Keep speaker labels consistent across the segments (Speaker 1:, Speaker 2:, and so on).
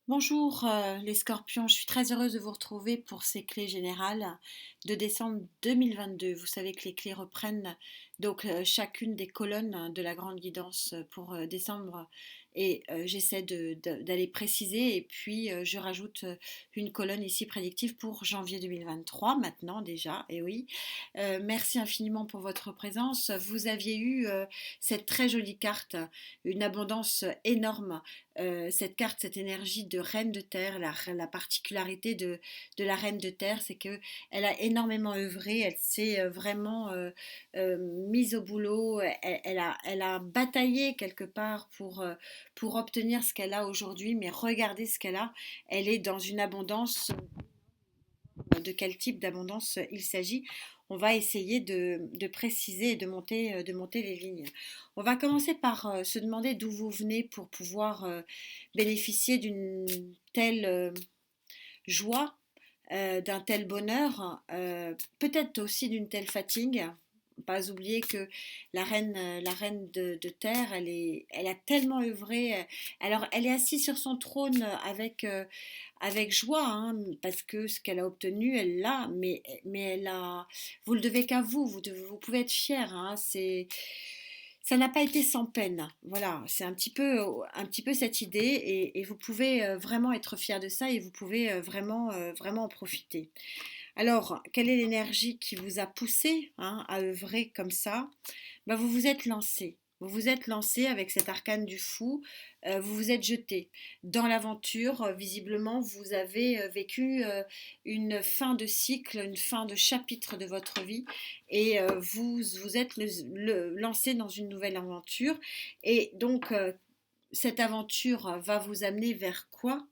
Speaker 1: Bonjour les scorpions, je suis très heureuse de vous retrouver pour ces clés générales de décembre 2022. Vous savez que les clés reprennent donc chacune des colonnes de la grande guidance pour décembre et j'essaie d'aller préciser et puis je rajoute une colonne ici prédictive pour janvier 2023 maintenant déjà, et oui. Merci infiniment pour votre présence. Vous aviez eu cette très jolie carte, une abondance énorme, cette carte, cette énergie de reine de terre. La particularité de la reine de terre, c'est qu'elle a énormément œuvré, elle s'est vraiment mise au boulot, elle a bataillé quelque part pour obtenir ce qu'elle a aujourd'hui, mais regardez ce qu'elle a, elle est dans une abondance. De quel type d'abondance il s'agit? On va essayer de préciser et de monter les lignes. On va commencer par se demander d'où vous venez pour pouvoir bénéficier d'une telle joie, d'un tel bonheur, peut-être aussi d'une telle fatigue. Pas oublier que la reine de terre, elle a tellement œuvré. Alors, elle est assise sur son trône avec joie, hein, parce que ce qu'elle a obtenu, elle l'a, mais elle a, vous le devez qu'à vous. Vous pouvez être fier, hein, ça n'a pas été sans peine. Voilà, c'est un petit peu cette idée et vous pouvez vraiment être fier de ça et vous pouvez vraiment en profiter. Alors, quelle est l'énergie qui vous a poussé, hein, à œuvrer comme ça? Ben, vous vous êtes lancé. Vous vous êtes lancé avec cet arcane du fou, vous vous êtes jeté dans l'aventure. Visiblement, vous avez vécu une fin de cycle, une fin de chapitre de votre vie, et vous êtes lancé dans une nouvelle aventure. Et donc, cette aventure va vous amener vers quoi?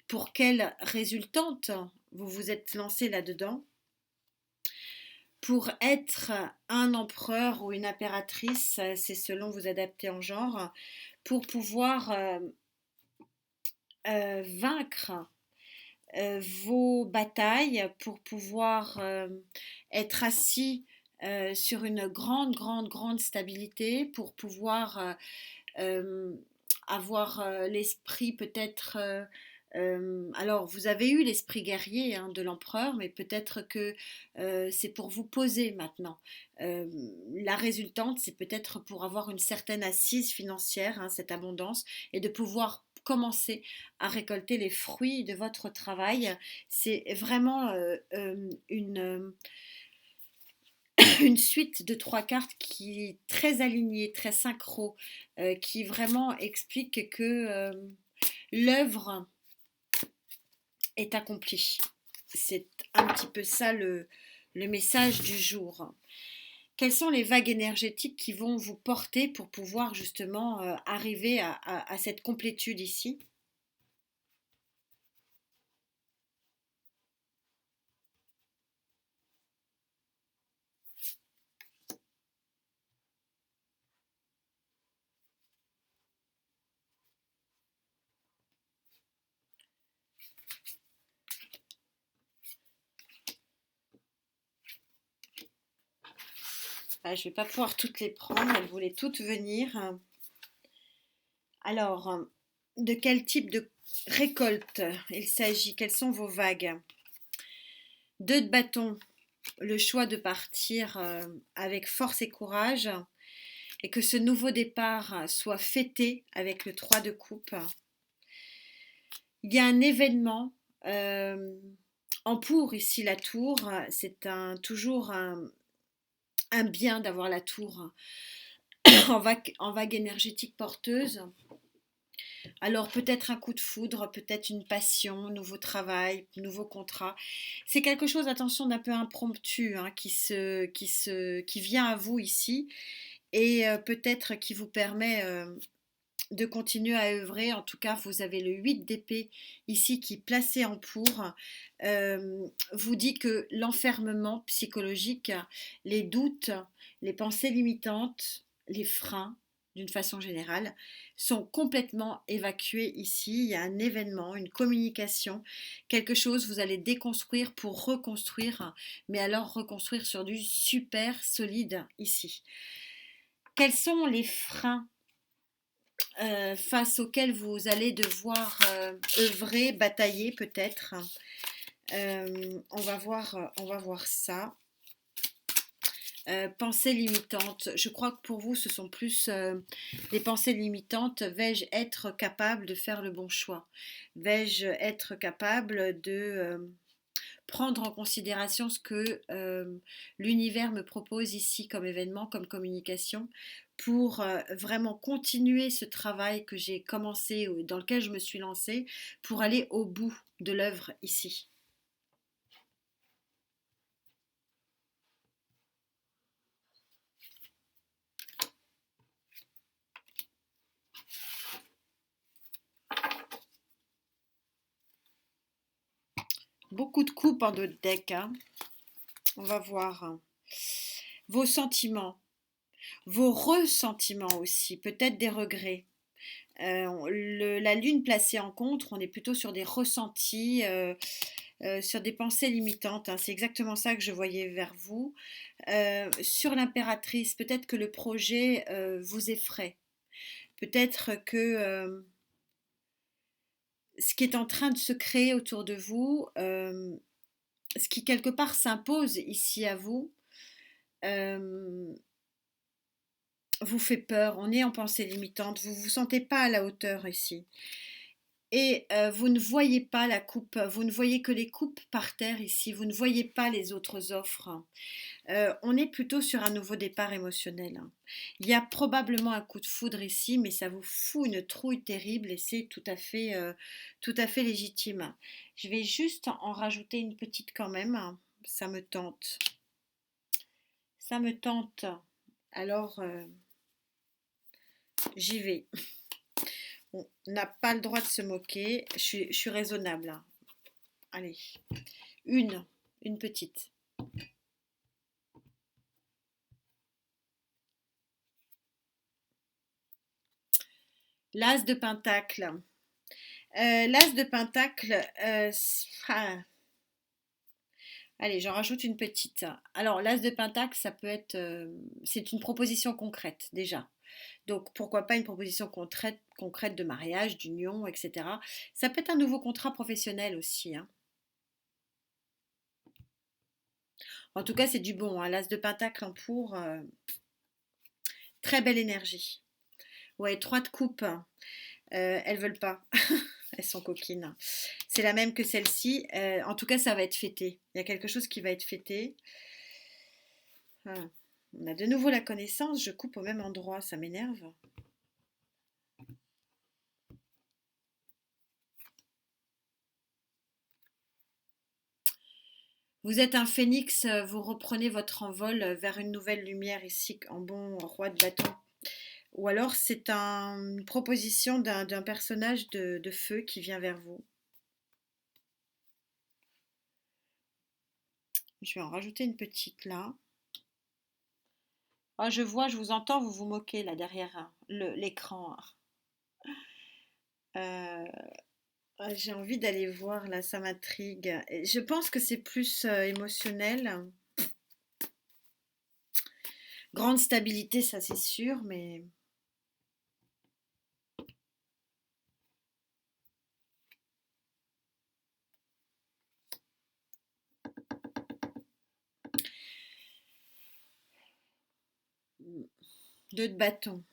Speaker 1: Pour quelle résultante vous vous êtes lancé là-dedans? Pour être un empereur ou une impératrice, c'est selon vous adapter en genre, pour pouvoir vaincre vos batailles, pour pouvoir être assis sur une grande stabilité, pour pouvoir euh, avoir l'esprit peut-être. Alors, vous avez eu l'esprit guerrier, hein, de l'empereur, mais peut-être que c'est pour vous poser maintenant. Euh, la résultante, c'est peut-être pour avoir une certaine assise financière, hein, cette abondance, et de pouvoir commencer à récolter les fruits de votre travail. C'est vraiment une suite de trois cartes qui est très alignée, très synchro, qui vraiment explique que l'œuvre est accomplie. C'est un petit peu ça le message du jour. Quelles sont les vagues énergétiques qui vont vous porter pour pouvoir justement arriver à cette complétude ici? Ah, je ne vais pas pouvoir toutes les prendre, elles voulaient toutes venir. Alors, de quel type de récolte il s'agit? Quelles sont vos vagues? Deux de bâton, le choix de partir avec force et courage et que ce nouveau départ soit fêté avec le 3 de coupe. Il y a un événement en pour ici, la tour. C'est toujours un bien d'avoir la tour en vague énergétique porteuse. Alors peut-être un coup de foudre, peut-être une passion, nouveau travail, nouveau contrat. C'est quelque chose, attention, d'un peu impromptu, hein, qui vient à vous ici et peut-être qui vous permet de continuer à œuvrer. En tout cas, vous avez le 8 d'épée ici qui, placé en pour, vous dit que l'enfermement psychologique, les doutes, les pensées limitantes, les freins, d'une façon générale, sont complètement évacués ici. Il y a un événement, une communication, quelque chose, vous allez déconstruire pour reconstruire, mais alors reconstruire sur du super solide ici. Quels sont les freins face auquel vous allez devoir œuvrer, batailler peut-être. On va voir ça. Pensées limitantes. Je crois que pour vous, ce sont plus des pensées limitantes. Vais-je être capable de faire le bon choix? Vais-je être capable de prendre en considération ce que l'univers me propose ici comme événement, comme communication, pour vraiment continuer ce travail que j'ai commencé, dans lequel je me suis lancée, pour aller au bout de l'œuvre ici. Beaucoup de coupes en deux decks, hein. On va voir vos sentiments, vos ressentiments aussi, peut-être des regrets. La lune placée en contre, on est plutôt sur des ressentis, sur des pensées limitantes, hein. C'est exactement ça que je voyais vers vous. Sur l'impératrice, peut-être que le projet vous effraie. Peut-être que ce qui est en train de se créer autour de vous, ce qui quelque part s'impose ici à vous, euh, vous fait peur. On est en pensée limitante. Vous ne vous sentez pas à la hauteur ici. Et vous ne voyez pas la coupe, vous ne voyez que les coupes par terre ici, vous ne voyez pas les autres offres. On est plutôt sur un nouveau départ émotionnel, hein. Il y a probablement un coup de foudre ici, mais ça vous fout une trouille terrible et c'est tout à fait légitime. Je vais juste en rajouter une petite quand même, hein. Ça me tente. Ça me tente. Alors, j'y vais. On n'a pas le droit de se moquer. Je suis raisonnable, hein. Allez, une petite. L'as de pentacle. L'as de pentacle, allez, j'en rajoute une petite. Alors, l'as de pentacle, ça peut être, c'est une proposition concrète déjà. Donc, pourquoi pas une proposition concrète de mariage, d'union, etc. Ça peut être un nouveau contrat professionnel aussi, hein. En tout cas, c'est du bon, hein. L'as de pentacle en pour, très belle énergie. Ouais, trois de coupe. Elles veulent pas. Elles sont coquines. C'est la même que celle-ci. En tout cas, ça va être fêté. Il y a quelque chose qui va être fêté. Ah, on a de nouveau la connaissance. Je coupe au même endroit. Ça m'énerve. Vous êtes un phénix. Vous reprenez votre envol vers une nouvelle lumière ici en bon roi de bâton. Ou alors c'est une proposition d'un personnage de feu qui vient vers vous. Je vais en rajouter une petite là. Ah, je vois, je vous entends, vous vous moquez là derrière, hein, l'écran. Euh, j'ai envie d'aller voir là, ça m'intrigue. Et je pense que c'est plus émotionnel. Grande stabilité, ça c'est sûr, mais deux de bâton.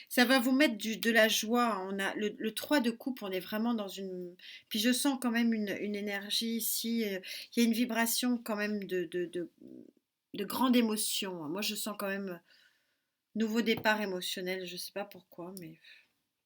Speaker 1: Ça va vous mettre de la joie. On a le 3 de coupe, on est vraiment dans une. Puis je sens quand même une énergie ici. Il y a une vibration quand même de grande émotion. Moi, je sens quand même nouveau départ émotionnel. Je sais pas pourquoi, mais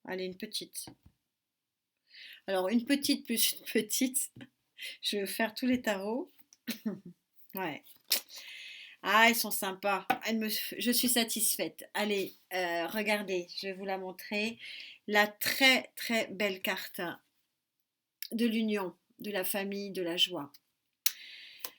Speaker 1: allez, une petite. Alors, une petite plus une petite. Je vais faire tous les tarots. Ouais. Ah, elles sont sympas. Je suis satisfaite. Allez, regardez, je vais vous la montrer. La très très belle carte de l'union, de la famille, de la joie.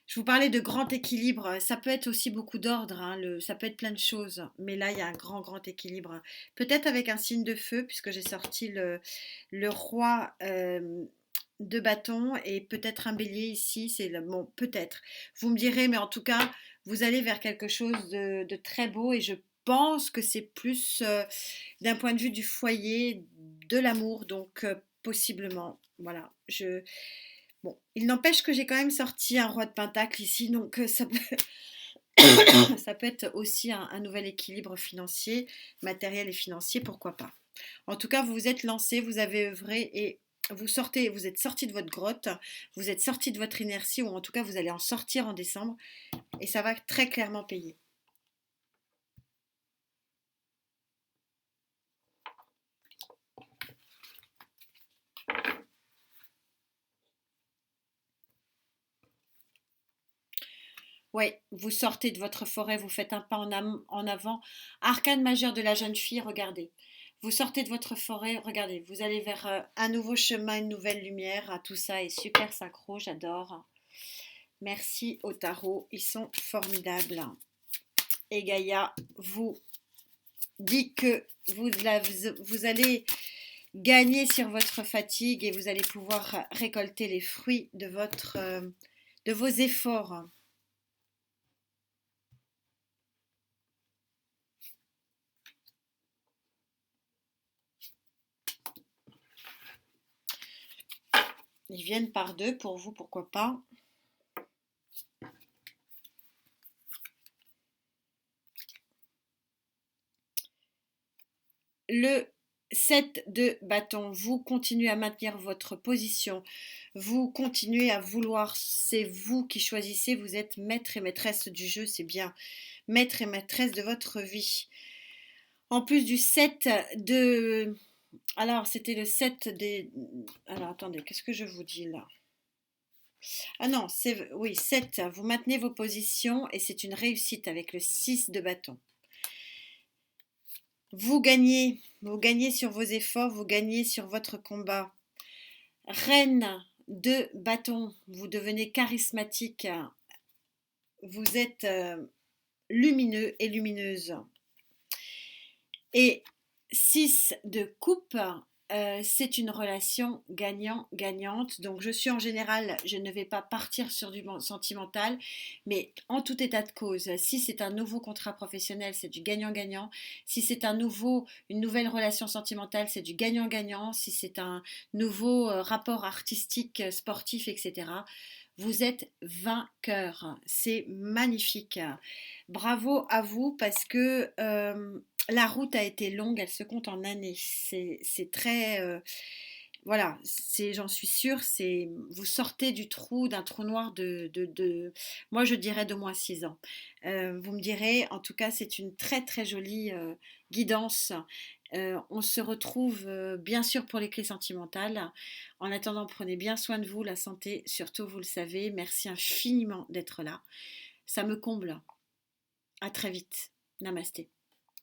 Speaker 1: Je vous parlais de grand équilibre. Ça peut être aussi beaucoup d'ordre, hein, ça peut être plein de choses. Mais là, il y a un grand, grand équilibre. Peut-être avec un signe de feu, puisque j'ai sorti le roi de bâton et peut-être un bélier ici. Bon, peut-être. Vous me direz, mais en tout cas, vous allez vers quelque chose de très beau et je pense que c'est plus d'un point de vue du foyer, de l'amour. Donc, possiblement. Voilà. Bon, il n'empêche que j'ai quand même sorti un roi de pentacle ici, donc ça peut, ça peut être aussi un nouvel équilibre financier, matériel et financier, pourquoi pas. En tout cas, vous vous êtes lancé, vous avez œuvré et vous êtes sorti de votre grotte, vous êtes sorti de votre inertie, ou en tout cas, vous allez en sortir en décembre, et ça va très clairement payer. Ouais, vous sortez de votre forêt, vous faites un pas en avant. Arcane majeur de la jeune fille, regardez. Vous sortez de votre forêt, regardez, vous allez vers un nouveau chemin, une nouvelle lumière. Ah, tout ça est super synchro, j'adore. Merci au tarot, ils sont formidables. Et Gaïa vous dit que vous allez gagner sur votre fatigue et vous allez pouvoir récolter les fruits de vos efforts. Ils viennent par deux pour vous, pourquoi pas. Le 7 de bâton, vous continuez à maintenir votre position, vous continuez à vouloir, c'est vous qui choisissez, vous êtes maître et maîtresse du jeu, c'est bien, maître et maîtresse de votre vie. En plus du 7 de... Alors, c'était le 7 des... Alors, attendez, qu'est-ce que je vous dis là? Ah non, oui, 7, vous maintenez vos positions et c'est une réussite avec le 6 de bâton. Vous gagnez sur vos efforts, vous gagnez sur votre combat. Reine de bâton, vous devenez charismatique, vous êtes lumineux et lumineuse. Et 6 de coupe, c'est une relation gagnant-gagnante. Donc je suis en général, je ne vais pas partir sur du sentimental, mais en tout état de cause, si c'est un nouveau contrat professionnel, c'est du gagnant-gagnant. Si c'est une nouvelle relation sentimentale, c'est du gagnant-gagnant. Si c'est un nouveau rapport artistique, sportif, etc. Vous êtes vainqueur. C'est magnifique. Bravo à vous parce que la route a été longue, elle se compte en années. C'est très... voilà, j'en suis sûre, vous sortez du trou, d'un trou noir moi je dirais d'au moins 6 ans. Vous me direz, en tout cas, c'est une très très jolie guidance. On se retrouve bien sûr pour les clés sentimentales. En attendant, prenez bien soin de vous, la santé, surtout, vous le savez. Merci infiniment d'être là. Ça me comble. À très vite. Namasté.